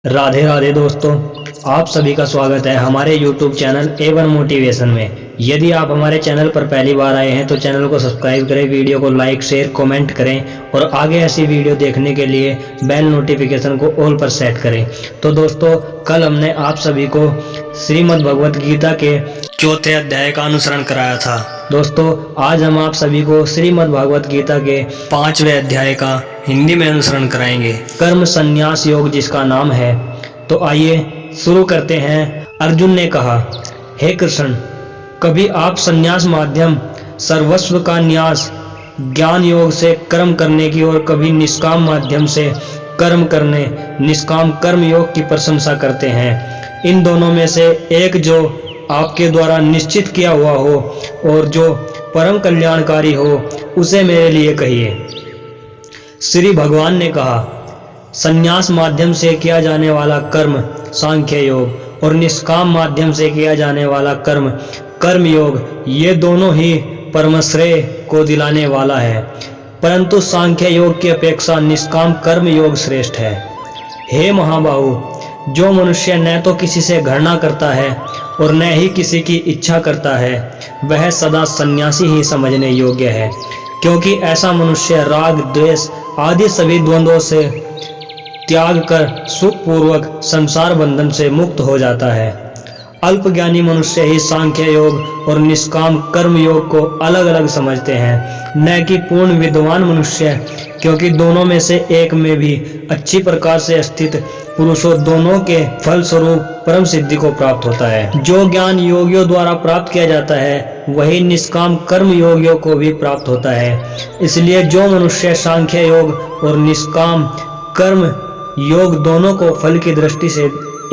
राधे राधे दोस्तों, आप सभी का स्वागत है हमारे YouTube चैनल A1 मोटिवेशन में। यदि आप हमारे चैनल पर पहली बार आए हैं तो चैनल को सब्सक्राइब करें, वीडियो को लाइक शेयर कमेंट करें और आगे ऐसी वीडियो देखने के लिए बेल नोटिफिकेशन को ऑल पर सेट करें। तो दोस्तों, कल हमने आप सभी को श्रीमद् भगवत गीता के चौथे अध्याय का अनुसरण कराया था। दोस्तों, आज हम आप सभी को श्रीमद् भगवत गीता के 5वें अध्याय का हिंदी में अनुसरण कराएंगे, कर्म संन्यास योग जिसका नाम है। तो आइए शुरू करते हैं। अर्जुन ने कहा, हे कृष्ण, कभी आप संन्यास माध्यम सर्वस्व का न्यास ज्ञान योग से कर्म करने की और कभी निष्काम माध्यम से कर्म करने निष्काम कर्म योग की प्रशंसा करते हैं। इन दोनों में से एक जो आपके द्वारा निश्चित किया हुआ हो और जो परम कल्याणकारी हो उसे मेरे लिए कहिए। श्री भगवान ने कहा, संन्यास माध्यम से किया जाने वाला कर्म सांख्य योग और निष्काम माध्यम से किया जाने वाला कर्म कर्म योग, ये दोनों ही परमश्रेय को दिलाने वाला है, परंतु सांख्य योग की अपेक्षा निष्काम कर्म योग श्रेष्ठ है। हे महाबाहु, जो मनुष्य न तो किसी से घृणा करता है और न ही किसी की इच्छा करता है, वह सदा सन्यासी ही समझने योग्य है, क्योंकि ऐसा मनुष्य राग द्वेष आदि सभी द्वंद्वों से त्याग कर सुखपूर्वक संसार बंधन से मुक्त हो जाता है। अल्पज्ञानी मनुष्य ही सांख्य योग और निष्काम कर्म योग को अलग अलग समझते हैं, न कि पूर्ण विद्वान मनुष्य, क्योंकि दोनों में से एक में भी अच्छी प्रकार से स्थित पुरुषों दोनों के फल स्वरूप परम सिद्धि को प्राप्त होता है। जो ज्ञान योगियों द्वारा प्राप्त किया जाता है वही निष्काम कर्म योगियों को भी प्राप्त होता है। इसलिए जो मनुष्य सांख्य योग और निष्काम कर्म योग दोनों को फल की दृष्टि से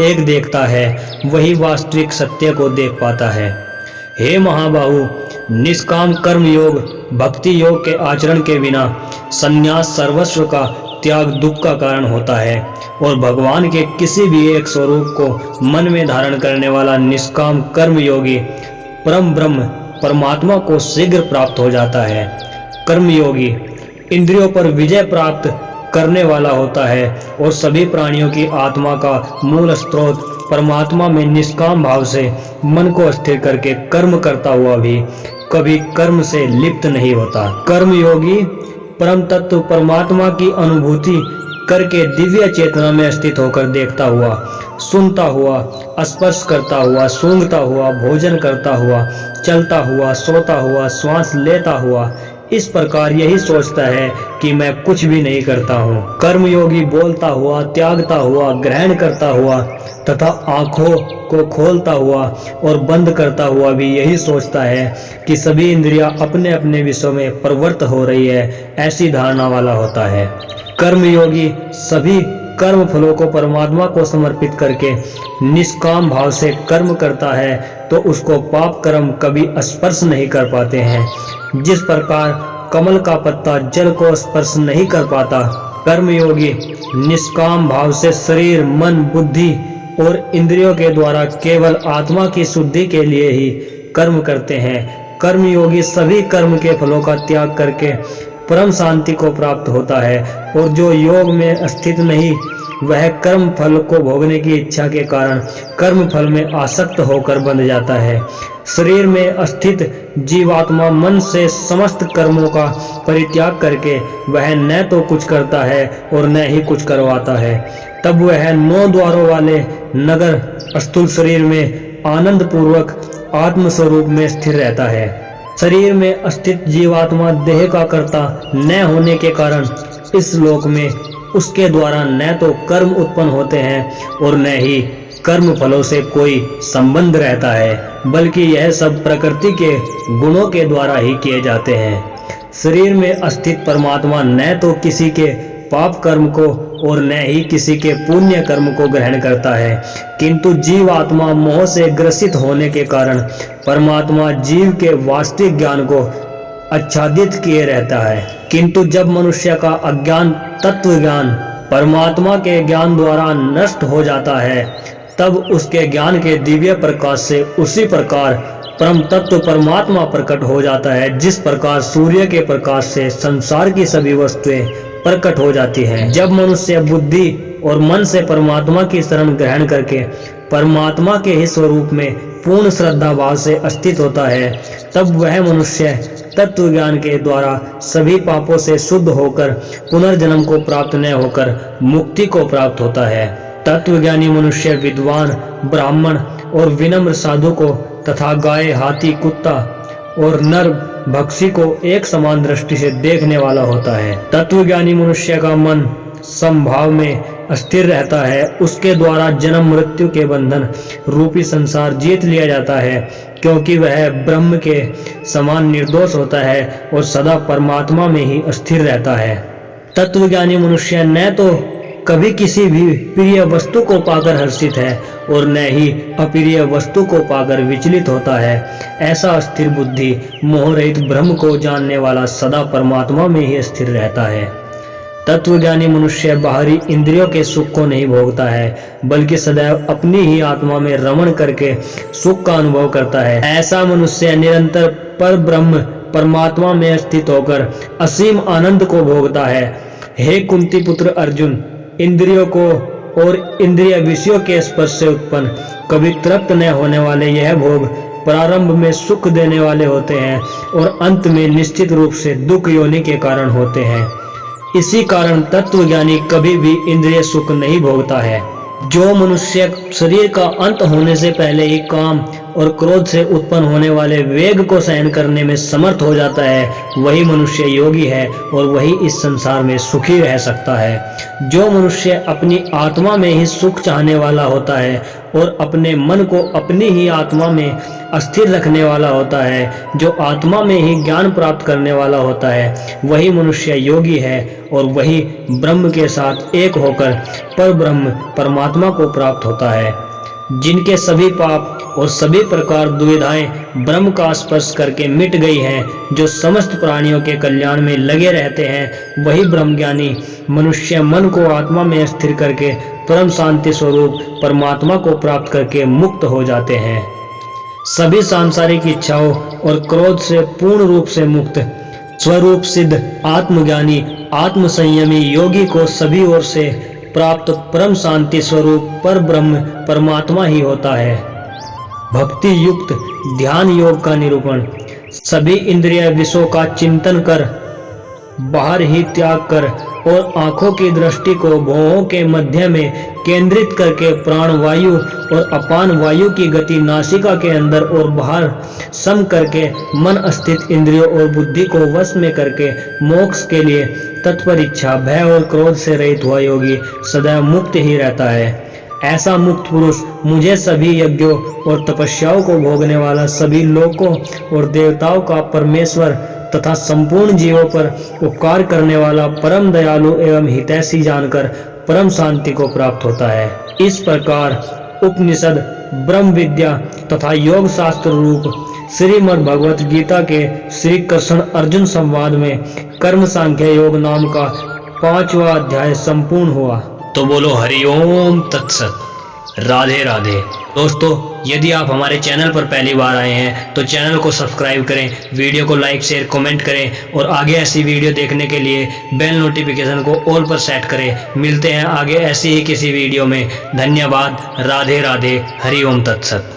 एक देखता है, वही वास्तविक सत्य को देख पाता है। हे महाबाहु, निष्काम कर्म योग भक्ति योग के आचरण के बिना संन्यास सर्वस्व का त्याग दुख का कारण होता है और भगवान के किसी भी एक स्वरूप को मन में धारण करने वाला निष्काम कर्म योगी परम ब्रह्म परमात्मा को शीघ्र प्राप्त हो जाता है। कर्मयोगी इंद्रियों पर विजय प्राप्त करने वाला होता है और सभी प्राणियों की आत्मा का मूल स्रोत परमात्मा में निष्काम भाव से मन को स्थिर करके कर्म करता हुआ भी कभी कर्म से लिप्त नहीं होता। कर्मयोगी परम तत्व परमात्मा की अनुभूति करके दिव्य चेतना में स्थित होकर देखता हुआ, सुनता हुआ, स्पर्श करता हुआ, सूंघता हुआ, भोजन करता हुआ, चलता हुआ, सोता हुआ, श्वास लेता हुआ, इस प्रकार यही सोचता है कि मैं कुछ भी नहीं करता हूँ। कर्मयोगी बोलता हुआ, त्यागता हुआ, ग्रहण करता हुआ तथा आँखों को खोलता हुआ और बंद करता हुआ भी यही सोचता है कि सभी इंद्रियां अपने अपने विषयों में प्रवृत्त हो रही है, ऐसी धारणा वाला होता है। कर्मयोगी सभी कर्म फलों को परमात्मा को समर्पित करके निष्काम भाव से कर्म करता है तो उसको पाप कर्म कभी स्पर्श नहीं कर पाते हैं। जिस प्रकार कमल का पत्ता जल को स्पर्श नहीं कर पाता, कर्मयोगी निष्काम भाव से शरीर, मन, बुद्धि और इंद्रियों के द्वारा केवल आत्मा की शुद्धि के लिए ही कर्म करते हैं। कर्मयोगी सभी कर्म के फलों का त्याग करके परम शांति को प्राप्त होता है और जो योग में स्थित नहीं, वह कर्म फल को भोगने की इच्छा के कारण कर्म फल में आसक्त होकर बंध जाता है। शरीर में स्थित जीवात्मा मन से समस्त कर्मों का परित्याग करके वह न तो कुछ करता है और न ही कुछ करवाता है। तब वह 9 द्वारों वाले नगर स्थूल शरीर में आनंद पूर्वक आत्म स्वरूप में स्थिर रहता है। शरीर में स्थित जीवात्मा देह का कर्ता न होने के कारण इस लोक में उसके द्वारा न तो कर्म उत्पन्न होते हैं और न ही कर्म फलों से कोई संबंध रहता है, बल्कि यह सब प्रकृति के गुणों के द्वारा ही किए जाते हैं। शरीर में स्थित परमात्मा न तो किसी के पाप कर्म को और न ही किसी के पुण्य कर्म को ग्रहण करता है, किंतु जीवात्मा मोह से ग्रसित होने के कारण परमात्मा जीव के वास्तविक ज्ञान को आच्छादित किए रहता है। किंतु जब मनुष्य का अज्ञान तत्व ज्ञान परमात्मा के ज्ञान द्वारा नष्ट हो जाता है, तब उसके ज्ञान के दिव्य प्रकाश से उसी प्रकार परम तत्व परमात्मा प्रकट हो जाता है। जिस प्रकार सूर्य के प्रकाश से संसार की सभी वस्तुएं प्रकट हो जाती हैं। जब मनुष्य बुद्धि और मन से परमात्मा की शरण ग्रहण करके परमात्मा के ही स्वरूप में पूर्ण श्रद्धा भाव से स्थित होता है, तब वह मनुष्य तत्व ज्ञान के द्वारा सभी पापों से शुद्ध होकर पुनर्जन्म को प्राप्त न होकर मुक्ति को प्राप्त होता है। तत्वज्ञानी मनुष्य विद्वान ब्राह्मण और विनम्र साधु को तथा गाय हाथी कुत्ता और नर भक्षी को एक समान दृष्टि से देखने वाला होता है। तत्वज्ञानी मनुष्य का मन समभाव में स्थिर रहता है। उसके द्वारा जन्म मृत्यु के बंधन रूपी संसार जीत लिया जाता है, क्योंकि वह ब्रह्म के समान निर्दोष होता है और सदा परमात्मा में ही स्थिर रहता है। तत्वज्ञानी मनुष्य न तो कभी किसी भी प्रिय वस्तु को पाकर हर्षित है और न ही अप्रिय वस्तु को पाकर विचलित होता है। ऐसा स्थिर बुद्धि मोह रहित ब्रह्म को जानने वाला सदा परमात्मा में ही स्थिर रहता है। तत्वज्ञानी मनुष्य बाहरी इंद्रियों के सुख को नहीं भोगता है, बल्कि सदैव अपनी ही आत्मा में रमण करके सुख का अनुभव करता है। ऐसा मनुष्य निरंतर पर ब्रह्म परमात्मा में स्थित होकर असीम आनंद को भोगता है। हे कुंती पुत्र अर्जुन, इंद्रियों को और इंद्रिय विषयों के स्पर्श से उत्पन्न कभी तृप्त न होने वाले यह भोग प्रारंभ में सुख देने वाले होते हैं और अंत में निश्चित रूप से दुख योनि के कारण होते हैं। इसी कारण तत्वज्ञानी कभी भी इंद्रिय सुख नहीं भोगता है। जो मनुष्य शरीर का अंत होने से पहले ही काम और क्रोध से उत्पन्न होने वाले वेग को सहन करने में समर्थ हो जाता है, वही मनुष्य योगी है और वही इस संसार में सुखी रह सकता है। जो मनुष्य अपनी आत्मा में ही सुख चाहने वाला होता है और अपने मन को अपनी ही आत्मा में अस्थिर रखने वाला होता है, जो आत्मा में ही ज्ञान प्राप्त करने वाला होता है, वही मनुष्य योगी है और वही ब्रह्म के साथ एक होकर पर ब्रह्म परमात्मा को प्राप्त होता है। जिनके सभी पाप और सभी प्रकार दुविधाएं ब्रह्म का स्पर्श करके मिट गई हैं, जो समस्त प्राणियों के कल्याण में लगे रहते हैं, वही ब्रह्मज्ञानी मनुष्य मन को आत्मा में स्थिर करके परम शांति स्वरूप परमात्मा को प्राप्त करके मुक्त हो जाते हैं। सभी सांसारिक इच्छाओं और क्रोध से पूर्ण रूप से मुक्त स्वरूप सिद्ध आत्मज्ञानी आत्म संयमी योगी को सभी ओर से प्राप्त परम शांति स्वरूप पर ब्रह्म परमात्मा ही होता है। भक्ति युक्त ध्यान योग का निरूपण। सभी इंद्रिय विषयों का चिंतन कर बाहर ही त्याग कर और आंखों की दृष्टि को भौहों के मध्य में केंद्रित करके प्राण वायु और अपान वायु की गति नासिका के अंदर और बाहर सम करके मन स्थित इंद्रियों और बुद्धि को वश में करके मोक्ष के लिए तत्पर इच्छा भय और क्रोध से रहित हुआ योगी सदैव मुक्त ही रहता है। ऐसा मुक्त पुरुष मुझे सभी यज्ञों और तपस्याओं को भोगने वाला, सभी लोकों और देवताओं का परमेश्वर तथा संपूर्ण जीवों पर उपकार करने वाला परम दयालु एवं हितैषी जानकर परम शांति को प्राप्त होता है। इस प्रकार उपनिषद ब्रह्म विद्या तथा योग शास्त्र रूप श्रीमद् भगवत गीता के श्री कृष्ण अर्जुन संवाद में कर्म सांख्य योग नाम का 5वां अध्याय संपूर्ण हुआ। तो बोलो हरिओम तत्सत। राधे राधे। दोस्तों, यदि आप हमारे चैनल पर पहली बार आए हैं तो चैनल को सब्सक्राइब करें, वीडियो को लाइक शेयर कमेंट करें और आगे ऐसी वीडियो देखने के लिए बेल नोटिफिकेशन को ऑल पर सेट करें। मिलते हैं आगे ऐसी ही किसी वीडियो में। धन्यवाद। राधे राधे। हरिओम तत्सत।